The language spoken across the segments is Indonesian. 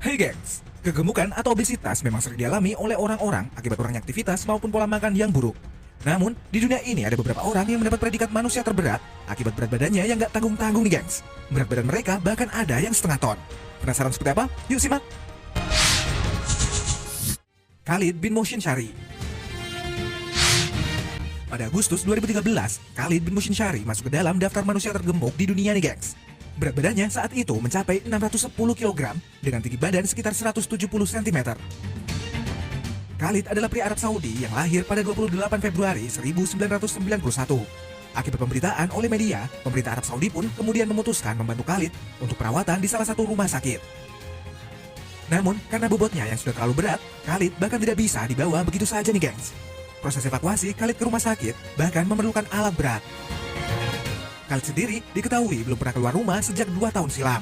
Hey gengs, kegemukan atau obesitas memang sering dialami oleh orang-orang akibat kurangnya aktivitas maupun pola makan yang buruk. Namun, di dunia ini ada beberapa orang yang mendapat predikat manusia terberat akibat berat badannya yang gak tanggung-tanggung nih gengs. Berat badan mereka bahkan ada yang setengah ton. Penasaran seperti apa? Yuk simak! Khalid bin Mohsin Syari. Pada Agustus 2013, Khalid bin Mohsin Syari masuk ke dalam daftar manusia tergemuk di dunia nih gengs. Berat badannya saat itu mencapai 610 kg dengan tinggi badan sekitar 170 cm. Khalid adalah pria Arab Saudi yang lahir pada 28 Februari 1991. Akibat pemberitaan oleh media, pemerintah Arab Saudi pun kemudian memutuskan membantu Khalid untuk perawatan di salah satu rumah sakit. Namun, karena bobotnya yang sudah terlalu berat, Khalid bahkan tidak bisa dibawa begitu saja nih gengs. Proses evakuasi Khalid ke rumah sakit bahkan memerlukan alat berat. Khalid sendiri diketahui belum pernah keluar rumah sejak 2 tahun silam.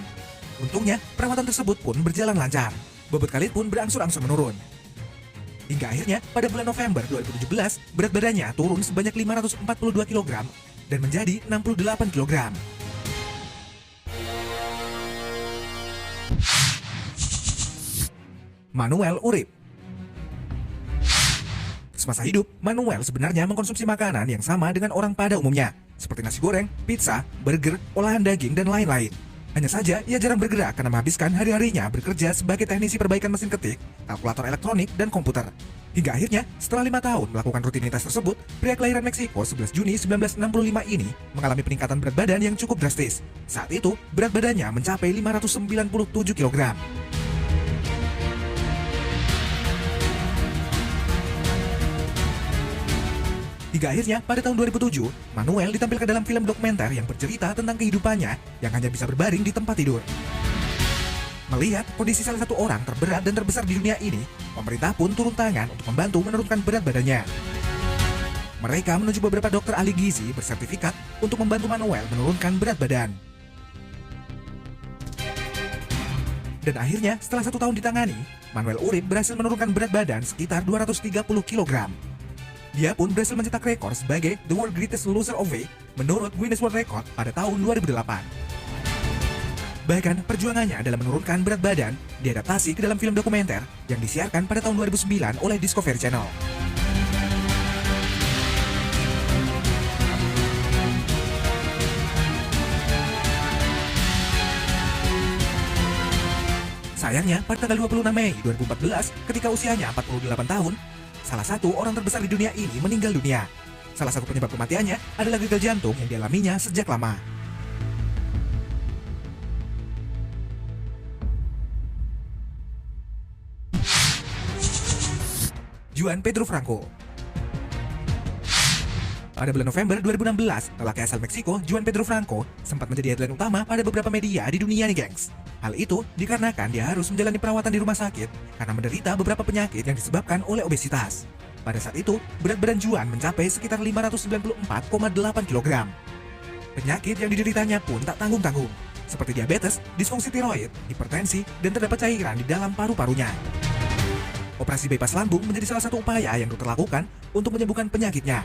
Untungnya, perawatan tersebut pun berjalan lancar. Bobot Khalid pun berangsur-angsur menurun. Hingga akhirnya, pada bulan November 2017, berat badannya turun sebanyak 542 kg dan menjadi 68 kg. Manuel Urip. Semasa hidup, Manuel sebenarnya mengkonsumsi makanan yang sama dengan orang pada umumnya, seperti nasi goreng, pizza, burger, olahan daging, dan lain-lain. Hanya saja, ia jarang bergerak karena menghabiskan hari-harinya bekerja sebagai teknisi perbaikan mesin ketik, kalkulator elektronik, dan komputer. Hingga akhirnya, setelah 5 tahun melakukan rutinitas tersebut, pria kelahiran Meksiko 11 Juni 1965 ini mengalami peningkatan berat badan yang cukup drastis. Saat itu, berat badannya mencapai 597 kg. Hingga akhirnya, pada tahun 2007, Manuel ditampilkan dalam film dokumenter yang bercerita tentang kehidupannya yang hanya bisa berbaring di tempat tidur. Melihat kondisi salah satu orang terberat dan terbesar di dunia ini, pemerintah pun turun tangan untuk membantu menurunkan berat badannya. Mereka menunjuk beberapa dokter ahli gizi bersertifikat untuk membantu Manuel menurunkan berat badan. Dan akhirnya, setelah 1 tahun ditangani, Manuel Urip berhasil menurunkan berat badan sekitar 230 kg. Dia pun berhasil mencetak rekor sebagai The World Greatest Loser of Weight menurut Guinness World Record pada tahun 2008. Bahkan perjuangannya dalam menurunkan berat badan diadaptasi ke dalam film dokumenter yang disiarkan pada tahun 2009 oleh Discovery Channel. Sayangnya, pada tanggal 26 Mei 2014, ketika usianya 48 tahun, salah satu orang terbesar di dunia ini meninggal dunia. Salah satu penyebab kematiannya adalah gagal jantung yang dialaminya sejak lama. Juan Pedro Franco. Pada bulan November 2016, lelaki asal Meksiko, Juan Pedro Franco, sempat menjadi headline utama pada beberapa media di dunia nih gengs. Hal itu dikarenakan dia harus menjalani perawatan di rumah sakit karena menderita beberapa penyakit yang disebabkan oleh obesitas. Pada saat itu, berat badan Juan mencapai sekitar 594,8 kg. Penyakit yang dideritanya pun tak tanggung-tanggung, seperti diabetes, disfungsi tiroid, hipertensi, dan terdapat cairan di dalam paru-parunya. Operasi bypass lambung menjadi salah satu upaya yang dokter lakukan untuk menyembuhkan penyakitnya.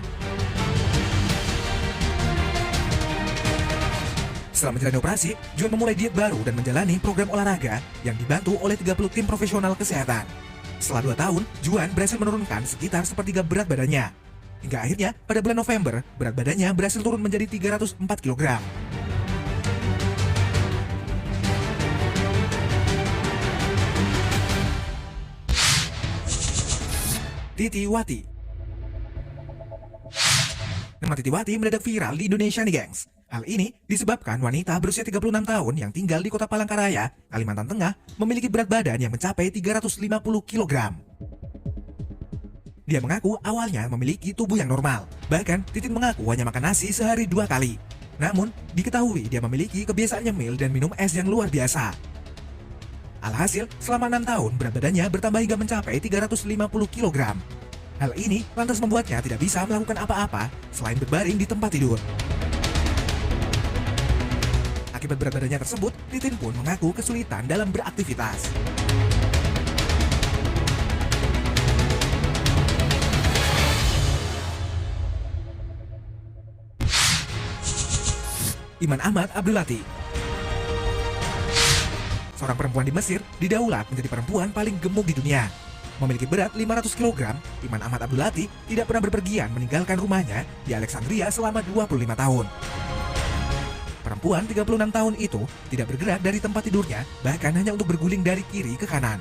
Setelah menjalani operasi, Juan memulai diet baru dan menjalani program olahraga yang dibantu oleh 30 tim profesional kesehatan. Setelah 2 tahun, Juan berhasil menurunkan sekitar sepertiga berat badannya. Hingga akhirnya, pada bulan November, berat badannya berhasil turun menjadi 304 kg. Titi Wati. Nama Titi Wati mendadak viral di Indonesia nih gengs. Hal ini disebabkan wanita berusia 36 tahun yang tinggal di kota Palangkaraya, Kalimantan Tengah, memiliki berat badan yang mencapai 350 kg. Dia mengaku awalnya memiliki tubuh yang normal. Bahkan, Titin mengaku hanya makan nasi sehari 2 kali. Namun, diketahui dia memiliki kebiasaan nyemil dan minum es yang luar biasa. Alhasil, selama 6 tahun berat badannya bertambah hingga mencapai 350 kg. Hal ini lantas membuatnya tidak bisa melakukan apa-apa selain berbaring di tempat tidur. Akibat berat badannya tersebut, Titin pun mengaku kesulitan dalam beraktivitas. Iman Ahmad Abdul Latif. seorang perempuan di Mesir didaulat menjadi perempuan paling gemuk di dunia. Memiliki berat 500 kg, Iman Ahmad Abdulati tidak pernah berpergian meninggalkan rumahnya di Alexandria selama 25 tahun. Perempuan 36 tahun itu tidak bergerak dari tempat tidurnya, bahkan hanya untuk berguling dari kiri ke kanan.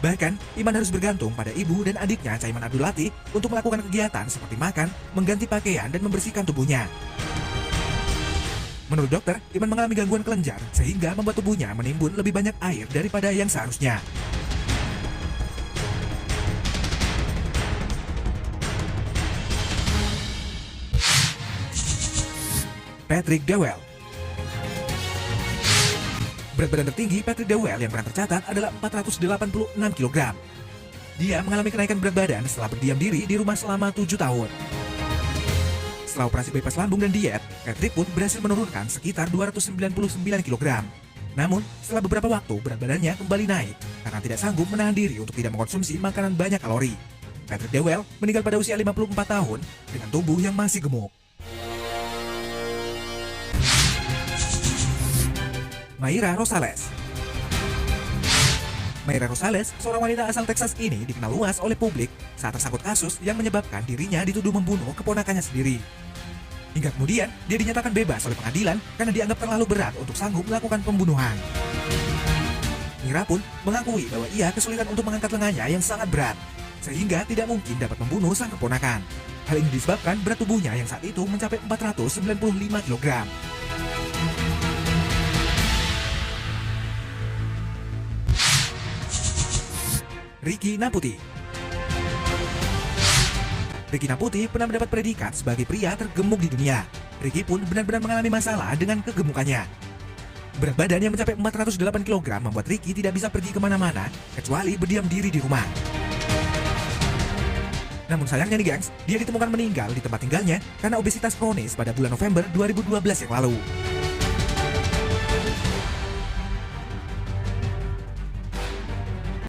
Bahkan, Iman harus bergantung pada ibu dan adiknya Caiman Abdulati untuk melakukan kegiatan seperti makan, mengganti pakaian, dan membersihkan tubuhnya. Menurut dokter, Iman mengalami gangguan kelenjar sehingga membuat tubuhnya menimbun lebih banyak air daripada yang seharusnya. Patrick Dewell. Berat badan tertinggi Patrick Dewell yang pernah tercatat adalah 486 kg. Dia mengalami kenaikan berat badan setelah berdiam diri di rumah selama 7 tahun. Setelah operasi bypass lambung dan diet, Patrick pun berhasil menurunkan sekitar 299 kg. Namun, setelah beberapa waktu berat badannya kembali naik karena tidak sanggup menahan diri untuk tidak mengkonsumsi makanan banyak kalori. Patrick Dewell meninggal pada usia 54 tahun dengan tubuh yang masih gemuk. Mayra Rosales. Mayra Rosales, seorang wanita asal Texas ini dikenal luas oleh publik saat tersangkut kasus yang menyebabkan dirinya dituduh membunuh keponakannya sendiri. Hingga kemudian, dia dinyatakan bebas oleh pengadilan karena dianggap terlalu berat untuk sanggup melakukan pembunuhan. Mayra pun mengakui bahwa ia kesulitan untuk mengangkat lengannya yang sangat berat, sehingga tidak mungkin dapat membunuh sang keponakan. Hal ini disebabkan berat tubuhnya yang saat itu mencapai 495 kg. Ricky Naputi. Ricky Naputi pernah mendapat predikat sebagai pria tergemuk di dunia. Ricky pun benar-benar mengalami masalah dengan kegemukannya. Berat badan yang mencapai 408 kg membuat Ricky tidak bisa pergi kemana-mana kecuali berdiam diri di rumah. Namun sayangnya nih gengs, dia ditemukan meninggal di tempat tinggalnya karena obesitas kronis pada bulan November 2012 yang lalu.